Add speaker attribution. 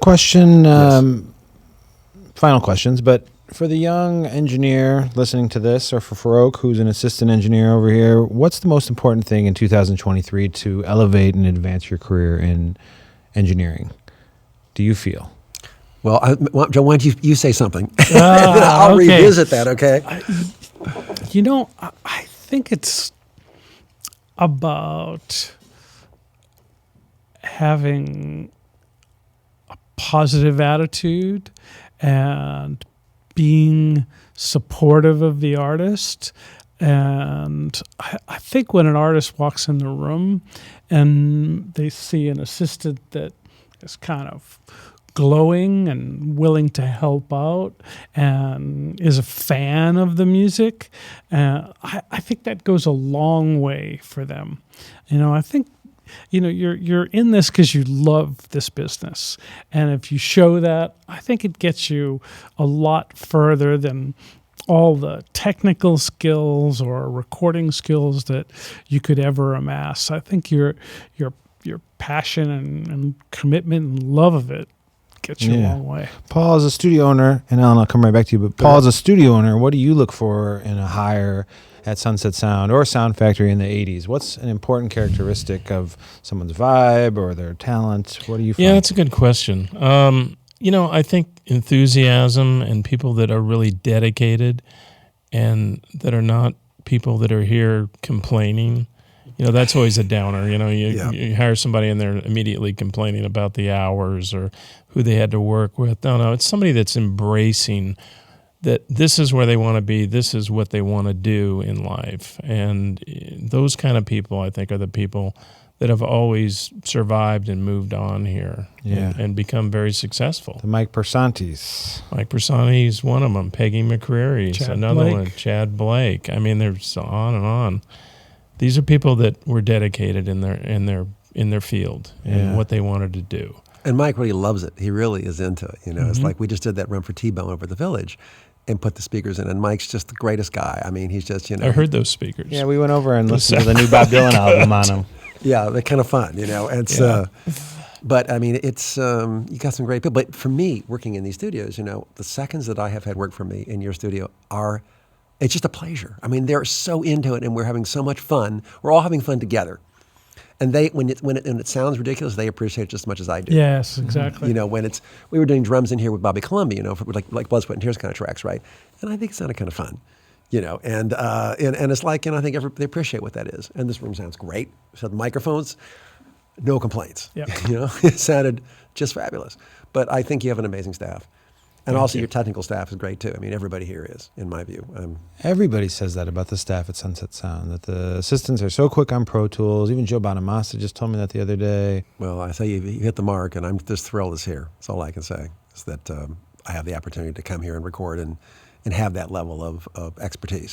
Speaker 1: question, final questions, but for the young engineer listening to this, or for Farokh, who's an assistant engineer over here, what's the most important thing in 2023 to elevate and advance your career in engineering, do you feel?
Speaker 2: Well, Joe, why don't you say something? I'll revisit that, okay?
Speaker 3: I think it's about having a positive attitude and being supportive of the artist. And I think when an artist walks in the room and they see an assistant that is kind of glowing and willing to help out and is a fan of the music, I think that goes a long way for them. I think you're in this because you love this business, and if you show that, I think it gets you a lot further than all the technical skills or recording skills that you could ever amass. I think your passion and commitment and love of it gets you a long way.
Speaker 1: Paul, as a studio owner, and Alan, I'll come right back to you, but Paul, as a studio owner, what do you look for in a hire at Sunset Sound or Sound Factory in the 80s? What's an important characteristic of someone's vibe or their talent? What do you find?
Speaker 4: Yeah, that's a good question. I think enthusiasm and people that are really dedicated and that are not people that are here complaining. That's always a downer. You hire somebody and they're immediately complaining about the hours or who they had to work with. No, it's somebody that's embracing that this is where they want to be, this is what they want to do in life. And those kind of people, I think, are the people that have always survived and moved on here and become very successful.
Speaker 1: The Mike Persantis.
Speaker 4: Mike Persanti's one of them. Peggy McCreary's another one. Chad Blake. I mean, there's on and on. These are people that were dedicated in their field and what they wanted to do. And
Speaker 2: Mike really loves it. He really is into it. It's like we just did that run for T-Bone over at the Village and put the speakers in. And Mike's just the greatest guy. I mean, he's just,
Speaker 4: I heard those speakers.
Speaker 1: Yeah, we went over and listened to the new Bob Dylan album on them.
Speaker 2: Yeah, they're kind of fun, It's, but I mean, it's you got some great people. But for me, working in these studios, the seconds that I have had work for me in your studio it's just a pleasure. I mean, they're so into it, and we're having so much fun. We're all having fun together. And when it sounds ridiculous, they appreciate it just as much as I do.
Speaker 3: Yes, exactly.
Speaker 2: When we were doing drums in here with Bobby Columbia, for like Blood, Sweat, and Tears kind of tracks, right? And I think it sounded kind of fun, and it's like, I think they appreciate what that is. And this room sounds great. So the microphones, no complaints.
Speaker 3: Yep.
Speaker 2: It sounded just fabulous. But I think you have an amazing staff. And also your technical staff is great too. I mean, everybody here is, in my view.
Speaker 1: Everybody says that about the staff at Sunset Sound, that the assistants are so quick on Pro Tools. Even Joe Bonamassa just told me that the other day.
Speaker 2: Well, I say you hit the mark, and I'm just thrilled it's here. That's all I can say, is that I have the opportunity to come here and record and have that level of expertise.